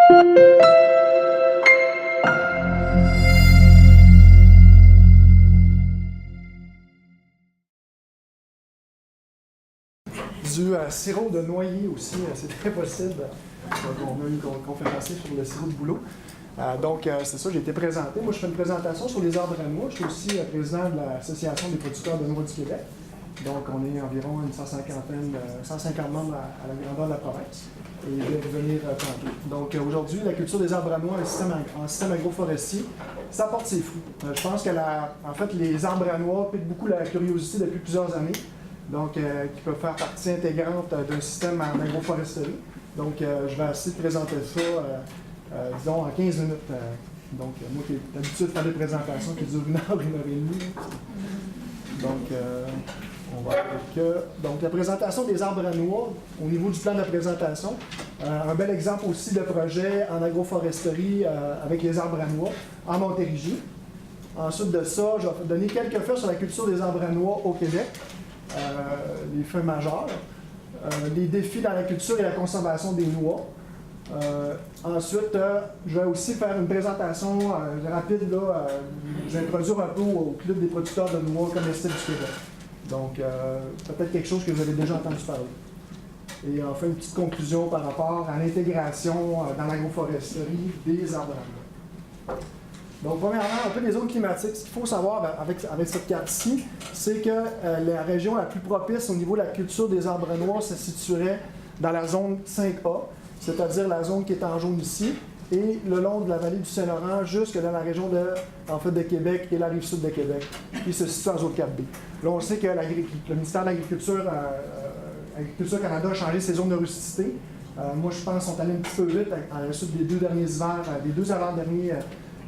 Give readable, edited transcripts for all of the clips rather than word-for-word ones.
Du sirop de noyer aussi, c'est très possible. On a une conférence sur le sirop de bouleau. C'est ça, j'ai été présenté. Moi, je fais une présentation sur les arbres à noix. Je suis aussi président de l'Association des producteurs de noix du Québec. Donc, on est environ une 150 membres à la grandeur de la province. Et je vais revenir tantôt. Donc, aujourd'hui, la culture des arbres à noix en système agroforestier, ça porte ses fruits. Je pense que en fait, les arbres à noix piquent beaucoup la curiosité depuis plusieurs années. Donc, qui peuvent faire partie intégrante d'un système en agroforesterie. Donc, je vais essayer de présenter ça, disons, en 15 minutes. Moi qui ai l'habitude de faire des présentations qui durent 1 heure, 1 heure et demie. Donc, on va donc, la présentation des arbres à noix, au niveau du plan de la présentation. Un bel exemple aussi de projet en agroforesterie avec les arbres à noix en Montérégie. Ensuite de ça, je vais donner quelques faits sur la culture des arbres à noix au Québec. Les faits majeurs, les défis dans la culture et la conservation des noix. Ensuite, je vais aussi faire une présentation rapide, je vais introduire un peu au Club des producteurs de noix comestibles du Québec. Donc, peut-être quelque chose que vous avez déjà entendu parler. Et enfin, une petite conclusion par rapport à l'intégration dans l'agroforesterie des arbres à noix. Donc, premièrement, un peu les zones climatiques. Ce qu'il faut savoir avec cette carte-ci, c'est que la région la plus propice au niveau de la culture des arbres à noix se situerait dans la zone 5A, c'est-à-dire la zone qui est en jaune ici, et le long de la vallée du Saint-Laurent jusque dans la région de Québec et la rive sud de Québec, qui se situe en zone 4B. Là, on sait que le ministère de l'Agriculture, Agriculture Canada a changé ses zones de rusticité. Moi, je pense qu'ils sont allés un petit peu vite à la suite des 2 derniers hivers, des 2 avant-derniers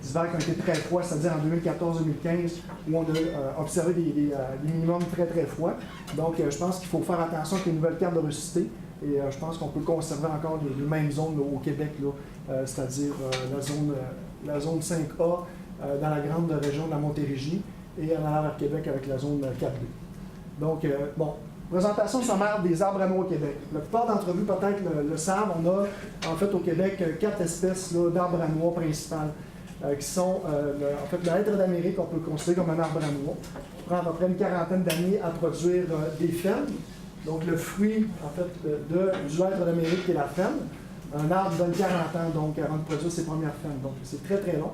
hivers qui ont été très froids, c'est-à-dire en 2014-2015, où on a observé des minimums très, très froids. Donc, je pense qu'il faut faire attention avec les nouvelles cartes de rusticité. Et je pense qu'on peut conserver encore les mêmes zones là, au Québec, c'est-à-dire la zone 5A dans la grande région de la Montérégie et en allant vers Québec avec la zone 4B. Donc, présentation sommaire des arbres à noix au Québec. La plupart d'entre vous peut-être le savent, on a en fait au Québec 4 espèces d'arbres à noix principales. Qui sont en fait le hêtre d'Amérique, qu'on peut considérer comme un arbre à noix, qui prend à peu près une quarantaine d'années à produire des faines. Donc le fruit en fait, du hêtre d'Amérique qui est la faine. Un arbre donne 40 ans donc, avant de produire ses premières faines. Donc c'est très très long.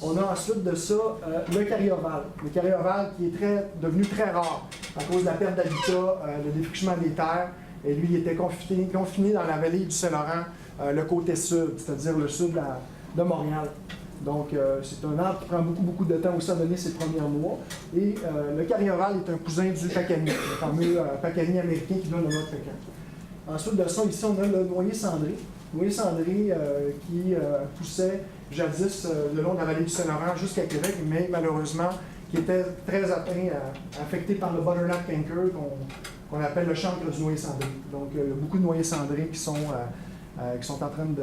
On a ensuite de ça le carré-ovale. Le carré-ovale qui est devenu très rare à cause de la perte d'habitat, le défrichement des terres. Et lui, il était confiné dans la vallée du Saint-Laurent, le côté sud, c'est-à-dire le sud de Montréal. Donc, c'est un arbre qui prend beaucoup de temps aussi à donner ses premières noix. Et le carré-ovale est un cousin du pacani, le fameux pacani américain qui donne le noix de pécan. Ensuite de ça, ici, on a le noyer cendré. Le noyer cendré qui poussait jadis le long de la vallée du Saint-Laurent jusqu'à Québec, mais malheureusement, qui était très affecté par le butternut canker qu'on appelle le chancre du noyer cendré. Donc, il y a beaucoup de noyers cendrés qui sont en train de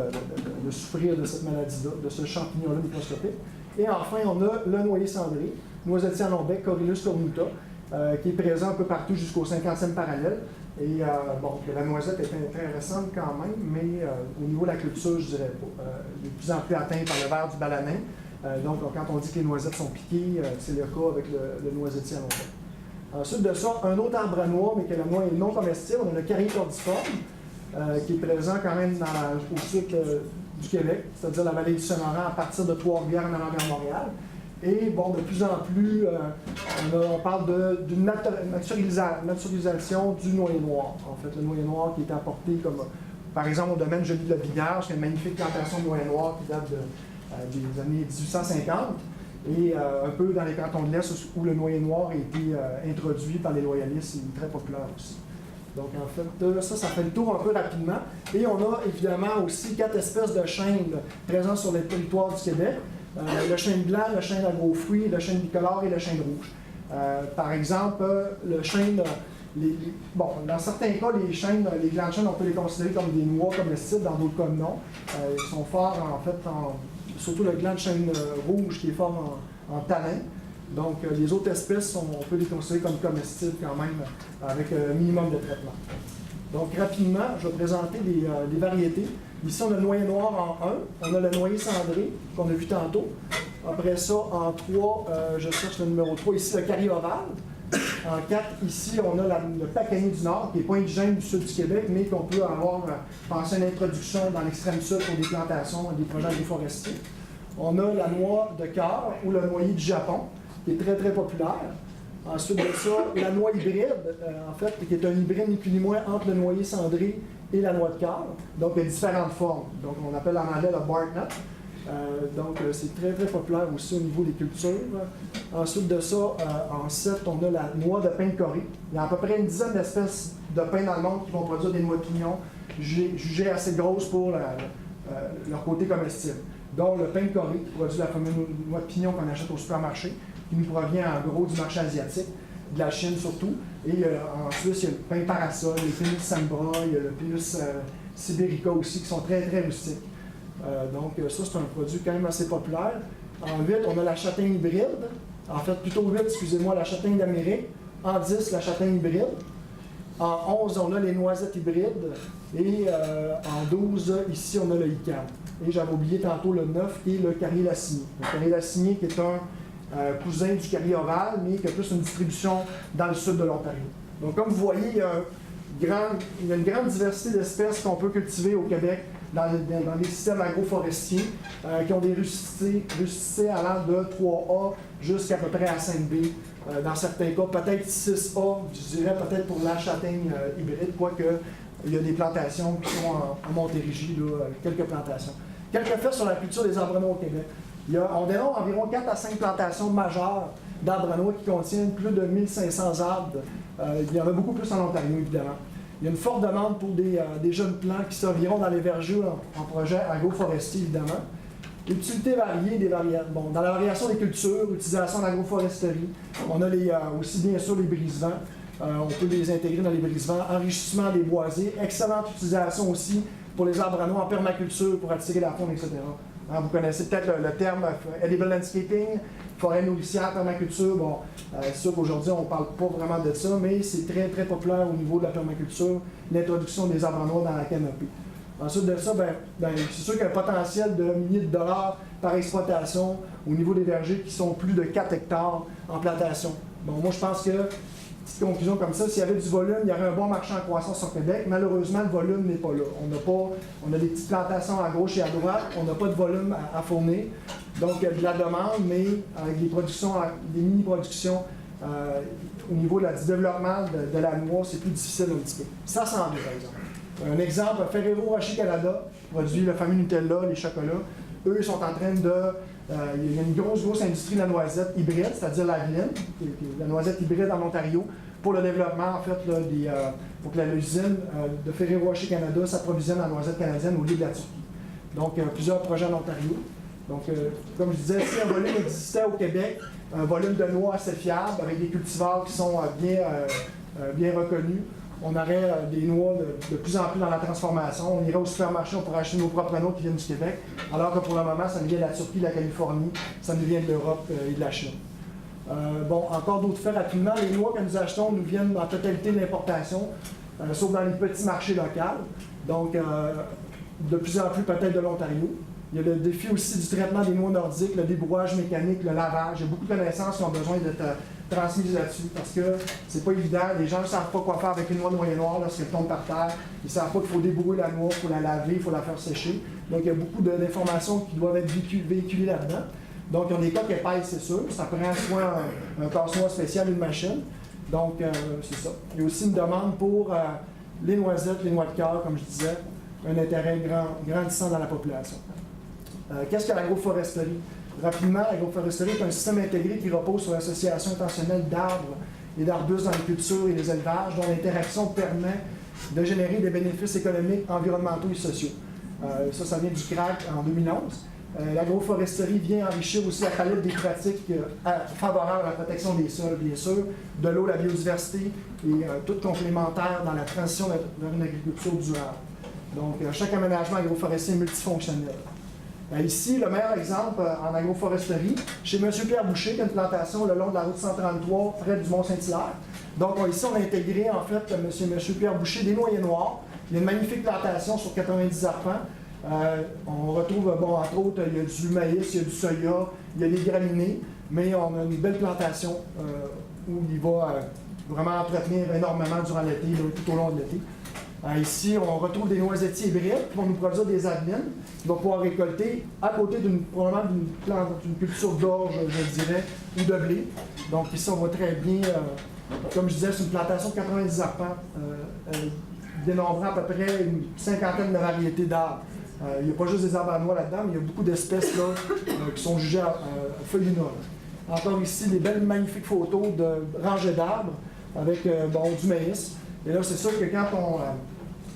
souffrir de cette maladie-là, de ce champignon-là microscopique. Et enfin, on a le noyer cendré, noisetier à long bec, Corylus cornuta, qui est présent un peu partout jusqu'au 50e parallèle. Et la noisette est très récente quand même, mais au niveau de la culture, je dirais pas. De plus en plus atteint par le ver du balanin. Donc, quand on dit que les noisettes sont piquées, c'est le cas avec le noisetier à long bec. Ensuite de ça, un autre arbre à noix, mais que la noix est non comestible, on a le carré cordiforme. Qui est présent quand même au sud du Québec, c'est-à-dire la vallée du Saint-Laurent à partir de Trois-Rivières en allant vers Montréal. Et de plus en plus, on parle d'une naturalisation du noyer noir. En fait, le noyer noir qui est apporté comme, par exemple, au domaine Joly de la Village, qui est une magnifique plantation de noyer noir qui date des années 1850. Et un peu dans les cantons de l'Est où le noyer noir a été introduit par les loyalistes, il est très populaire aussi. Donc, en fait, ça fait le tour un peu rapidement. Et on a évidemment aussi 4 espèces de chênes présents sur le territoire du Québec. Le chêne blanc, le chêne à gros fruits, le chêne bicolore et le chêne rouge. Par exemple, le chêne, dans certains cas, les glands de chêne, on peut les considérer comme des noix comestibles, dans d'autres cas non. Ils sont forts, en fait, surtout le gland de chêne rouge qui est fort en tanin. Donc, les autres espèces, on peut les considérer comme comestibles quand même, avec un minimum de traitement. Donc, rapidement, je vais présenter des variétés. Ici, on a le noyer noir en 1, on a le noyer cendré qu'on a vu tantôt. Après ça, en 3, je cherche le numéro 3, ici le carré ovale. En 4, ici, on a le Pacani du Nord, qui est pas indigène du sud du Québec, mais qu'on peut avoir pensé à une introduction dans l'extrême sud pour des plantations, des projets agroforestiers. On a la noix de cœur ou le noyer du Japon, qui est très, très populaire. Ensuite de ça, la noix hybride, en fait, qui est un hybride ni plus ni moins entre le noyer cendré et la noix de cœur. Donc, il y a différentes formes. Donc, on appelle en anglais le bark nut. Donc, c'est très, très populaire aussi au niveau des cultures. Ensuite de ça, en 7, on a la noix de pin de Corée. Il y a à peu près une dizaine d'espèces de pins dans le monde qui vont produire des noix de pignon jugées assez grosses pour leur côté comestible. dont le pain de Corée, qui produit la fameuse noix de pignon qu'on achète au supermarché, qui nous provient en gros du marché asiatique, de la Chine surtout. Et en Suisse, il y a le pain parasol, le Pinus Sambra, il y a le Pinus Siberica aussi, qui sont très, très rustiques. Donc ça, c'est un produit quand même assez populaire. En 8, on a la châtaigne hybride. En fait, plutôt 8, excusez-moi, la châtaigne d'Amérique. En 10, la châtaigne hybride. En 11, on a les noisettes hybrides. Et en 12, ici, on a le ICAM. Et j'avais oublié tantôt le 9 et le carré lacinier. Le carré lacinier qui est un cousin du carré ovale, mais qui a plus une distribution dans le sud de l'Ontario. Donc, comme vous voyez, il y a une grande diversité d'espèces qu'on peut cultiver au Québec dans les systèmes agroforestiers qui ont des rusticées allant de 3A jusqu'à peu près à 5B. Dans certains cas, peut-être 6A, je dirais peut-être pour la châtaigne hybride, quoique il y a des plantations qui sont en Montérégie, là, quelques plantations. Quelques faits sur la culture des arbres noix au Québec. On dénombre environ 4 à 5 plantations majeures d'arbres noix qui contiennent plus de 1500 arbres. Il y en a beaucoup plus en Ontario, évidemment. Il y a une forte demande pour des jeunes plants qui serviront dans les vergers en projet agroforestier, évidemment. Utilité variée bon, dans la variation des cultures, utilisation d'agroforesterie, on a aussi bien sûr les brise-vents. On peut les intégrer dans les brise-vents, enrichissement des boisés, excellente utilisation aussi pour les arbres à noix en permaculture pour attirer la faune, etc. Vous connaissez peut-être le terme edible landscaping, forêt nourricière, permaculture. Bon, c'est sûr qu'aujourd'hui, on ne parle pas vraiment de ça, mais c'est très, très populaire au niveau de la permaculture, l'introduction des arbres à noix dans la canopée. Ensuite de ça, c'est sûr qu'il y a un potentiel de milliers de dollars par exploitation au niveau des vergers qui sont plus de 4 hectares en plantation. Bon, moi, je pense que, petite conclusion comme ça, s'il y avait du volume, il y aurait un bon marché en croissance au Québec. Malheureusement, le volume n'est pas là. On a des petites plantations à gauche et à droite, on n'a pas de volume à fournir. Donc, il y a de la demande, mais avec des mini-productions, au niveau du développement de la noix, c'est plus difficile un petit peu. Ça s'en vient, par exemple. Un exemple, Ferrero Rocher Canada, qui produit le fameux Nutella, les chocolats. Eux, ils sont en train de... il y a une grosse industrie de la noisette hybride, c'est-à-dire la vigne, la noisette hybride en Ontario, pour le développement, en fait, là, pour que l'usine de Ferrero Rocher Canada s'approvisionne en noisette canadienne au lieu de la Turquie. Donc, plusieurs projets en Ontario. Donc, comme je disais, si un volume existait au Québec, un volume de noix assez fiable, avec des cultivars qui sont bien reconnus, on aurait des noix de plus en plus dans la transformation. On irait au supermarché, on pourrait acheter nos propres noix qui viennent du Québec, alors que pour le moment, ça nous vient de la Turquie, de la Californie, ça nous vient de l'Europe et de la Chine. Bon, encore d'autres faits rapidement. Les noix que nous achetons nous viennent en totalité de l'importation, sauf dans les petits marchés locaux. Donc, de plus en plus peut-être de l'Ontario. Il y a le défi aussi du traitement des noix nordiques, le débrouillage mécanique, le lavage. Il y a beaucoup de connaissances qui ont besoin d'être transmises là-dessus parce que c'est pas évident. Les gens ne savent pas quoi faire avec une noix de noyer noir lorsqu'elle tombe par terre. Ils ne savent pas qu'il faut débrouiller la noix, il faut la laver, il faut la faire sécher. Donc, il y a beaucoup d'informations qui doivent être véhiculées là-dedans. Donc, il y a des cas qui pèsent, c'est sûr. Ça prend soit un casse-noix spécial, une machine. Donc, c'est ça. Il y a aussi une demande pour les noisettes, les noix de cœur, comme je disais, un intérêt grandissant dans la population. Qu'est-ce que l'agroforesterie? Rapidement, l'agroforesterie est un système intégré qui repose sur l'association intentionnelle d'arbres et d'arbustes dans les cultures et les élevages, dont l'interaction permet de générer des bénéfices économiques, environnementaux et sociaux. Ça vient du CRAC en 2011. L'agroforesterie vient enrichir aussi la palette des pratiques favorables à la protection des sols, bien sûr, de l'eau, la biodiversité et tout complémentaire dans la transition vers une agriculture durable. Donc, chaque aménagement agroforestier est multifonctionnel. Ici, le meilleur exemple en agroforesterie, chez M. Pierre Boucher, qui a une plantation le long de la route 133, près du Mont-Saint-Hilaire. Donc, ici, on a intégré, en fait, M. Pierre Boucher, des noyers noirs. Il y a une magnifique plantation sur 90 arpents. On retrouve, entre autres, il y a du maïs, il y a du soya, il y a des graminées, mais on a une belle plantation où il va vraiment entretenir énormément durant l'été, tout au long de l'été. Ici, on retrouve des noisettiers hybrides qui vont nous produire des admines, qui vont pouvoir récolter à côté probablement d'une culture d'orge, je dirais, ou de blé. Donc ici, on voit très bien, comme je disais, c'est une plantation de 90 arpents, dénombrant à peu près une cinquantaine de variétés d'arbres. Il n'y a pas juste des arbres à noix là-dedans, mais il y a beaucoup d'espèces là, qui sont jugées feuillunes. Encore ici, des belles, magnifiques photos de rangées d'arbres avec du maïs. Et là, c'est sûr que quand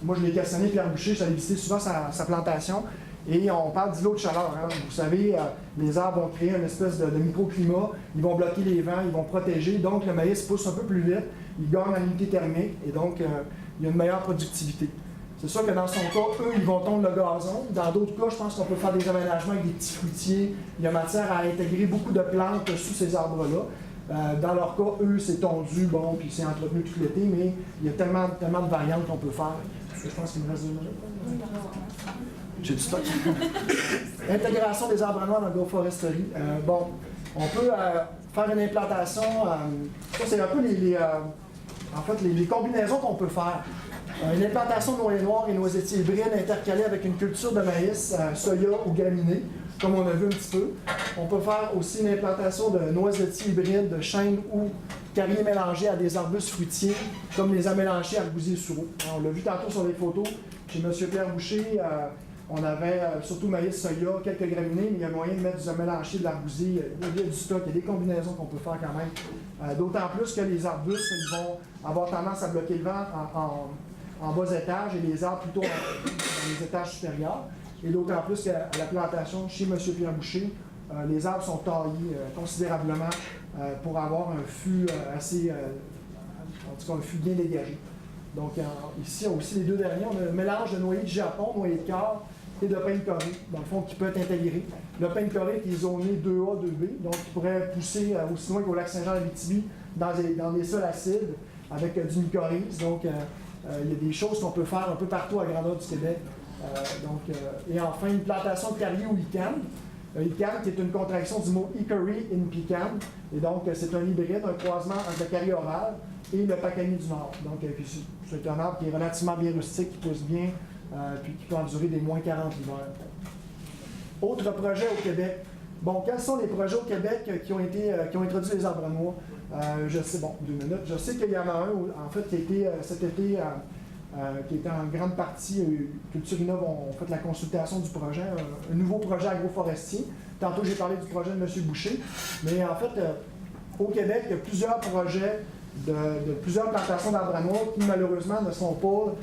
moi, je l'ai questionné, Pierre Boucher, j'allais visiter souvent sa plantation, et on parle d'îlot de chaleur. Hein. Vous savez, les arbres vont créer une espèce de microclimat, ils vont bloquer les vents, ils vont protéger, donc le maïs pousse un peu plus vite, il gagne en unité thermique, et donc il y a une meilleure productivité. C'est sûr que dans son cas, eux, ils vont tondre le gazon. Dans d'autres cas, je pense qu'on peut faire des aménagements avec des petits fruitiers. Il y a matière à intégrer beaucoup de plantes sous ces arbres-là. Dans leur cas, eux, c'est tondu, puis c'est entretenu tout l'été, mais il y a tellement de variantes qu'on peut faire. Je pense qu'il me reste 2 minutes. J'ai du stock. Intégration des arbres noirs dans l'agroforesterie. On peut faire une implantation. Ça, c'est un peu les combinaisons qu'on peut faire. Une implantation de noyer noir et noisetiers hybrides intercalés avec une culture de maïs, soya ou graminées, comme on a vu un petit peu. On peut faire aussi une implantation de noisetiers hybrides, de chênes ou carriers mélangés à des arbustes fruitiers, comme les amélanchiers arbousiers sureaux. On l'a vu tantôt sur les photos chez M. Pierre Boucher. On avait surtout maïs, soya, quelques graminées, mais il y a moyen de mettre du amélanchier, de l'arbousier. Il y a du stock, il y a des combinaisons qu'on peut faire quand même. D'autant plus que les arbustes, ils vont avoir tendance à bloquer le vent en bas étages et les arbres plutôt dans les étages supérieurs. Et d'autant plus qu'à la plantation chez M. Pierre Boucher, les arbres sont taillés considérablement pour avoir un fût en tout cas un fût bien dégagé. Donc ici, aussi les 2 derniers, on a un mélange de noyer de Japon, noyer de cœur et de pin de Corée, dans le fond, qui peut être intégré. Le pin de Corée qui est zoné 2A, 2B, donc qui pourrait pousser aussi loin qu'au lac Saint-Jean-d'Abitibi dans des sols acides avec du mycorhize. Donc, il y a des choses qu'on peut faire un peu partout à la grandeur du Québec. Et enfin, une plantation de carrier ou lichen. Lichen qui est une contraction du mot hickory in pecan. Et donc, c'est un hybride, un croisement entre le carrier ovale et le pacani du Nord. Donc, c'est un arbre qui est relativement bien rustique, qui pousse bien, puis qui peut endurer des moins 40 l'hiver. Autre projet au Québec. Quels sont les projets au Québec qui ont introduit les arbres noirs? Je sais, 2 minutes. Je sais qu'il y en a un, en fait, qui a été cet été, qui était en grande partie, Culture Innov ont fait la consultation du projet, un nouveau projet agroforestier. Tantôt, j'ai parlé du projet de M. Boucher. Mais en fait, au Québec, il y a plusieurs projets de plusieurs plantations d'arbres noirs qui, malheureusement, ne sont pas,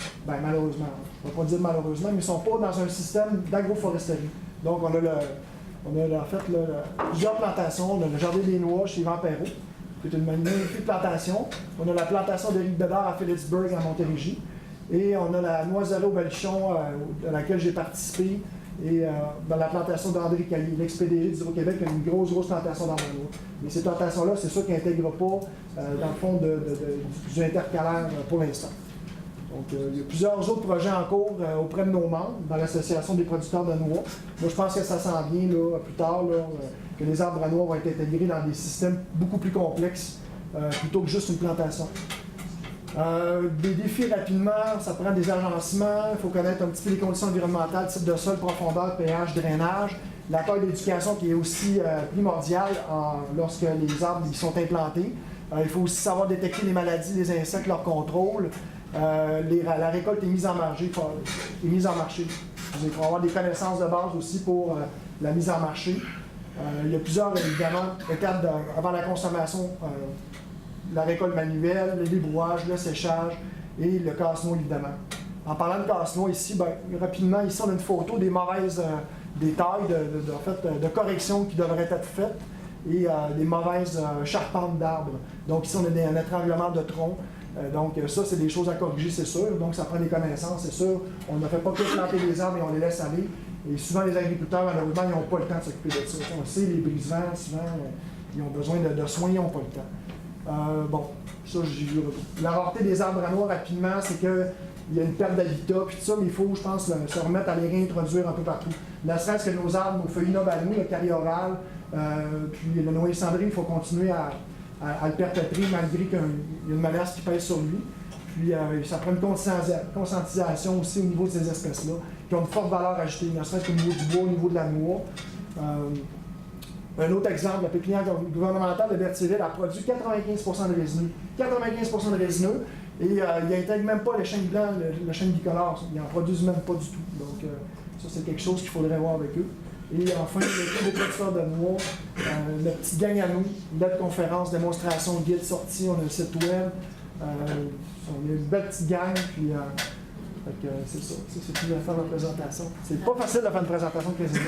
malheureusement, je ne vais pas dire malheureusement, mais ne sont pas dans un système d'agroforesterie. Donc, on a en fait plusieurs plantations. On a le Jardin des Noix chez Yvan Perrault, qui est une magnifique plantation. On a la plantation d'Éric Bédard à Phillipsburg, en Montérégie. Et on a la Noiselle au Belchon, à laquelle j'ai participé, et dans la plantation d'André Callier, l'ex-PDG d'Hydro-Québec, qui a une grosse plantation d'arbres noirs. Mais ces plantations-là, c'est sûr qu'ils n'intègrent pas, dans le fond, du intercalaire pour l'instant. Donc, il y a plusieurs autres projets en cours auprès de nos membres, dans l'Association des producteurs de noix. Moi, je pense que ça s'en vient plus tard, que les arbres à noix vont être intégrés dans des systèmes beaucoup plus complexes, plutôt que juste une plantation. Des défis rapidement, ça prend des agencements, il faut connaître un petit peu les conditions environnementales, type de sol, profondeur, pH, drainage, la taille d'éducation qui est aussi primordiale lorsque les arbres sont implantés. Il faut aussi savoir détecter les maladies, les insectes, leur contrôle. La récolte est mise en marché. Il faut avoir des connaissances de base aussi pour la mise en marché. Il y a plusieurs, évidemment, étapes avant la consommation. La récolte manuelle, le débrouage, le séchage et le casse-noix, évidemment. En parlant de casse-noix ici, rapidement, ici on a une photo des tailles de correction qui devraient être faites et des mauvaises charpentes d'arbres. Donc ici on a un étranglement de tronc. Donc ça, c'est des choses à corriger, c'est sûr. Donc ça prend des connaissances, c'est sûr. On ne fait pas que planter des arbres et on les laisse aller. Et souvent les agriculteurs, malheureusement, ils n'ont pas le temps de s'occuper de ça. On le sait, les brise-vents, souvent, ils ont besoin de soins, ils n'ont pas le temps. La rareté des arbres à noix, rapidement, c'est que il y a une perte d'habitat, puis tout ça, mais il faut, je pense, se remettre à les réintroduire un peu partout. Ne serait-ce que nos arbres, nos feuilles nobles à nous, le carioral, puis le noyer cendré, il faut continuer à le perpétrer malgré qu'il y a une menace qui pèse sur lui. Puis ça prend une conscientisation aussi au niveau de ces espèces-là, qui ont une forte valeur ajoutée, ne serait-ce qu'au niveau du bois, au niveau de la noix. Un autre exemple, la pépinière gouvernementale de Berthierville a produit 95% de résineux. 95% de résineux, et il n'intègre même pas le chêne blanc, le chêne bicolore. Ils n'en produisent même pas du tout. Donc, ça, c'est quelque chose qu'il faudrait voir avec eux. Et enfin, le producteur de noix, notre petite gang à nous, lettres, conférences, démonstrations, guides, sorties, on a le site web. On a une belle petite gang, puis c'est ça. C'est tout à faire la présentation. C'est pas facile de faire une présentation de 15 minutes.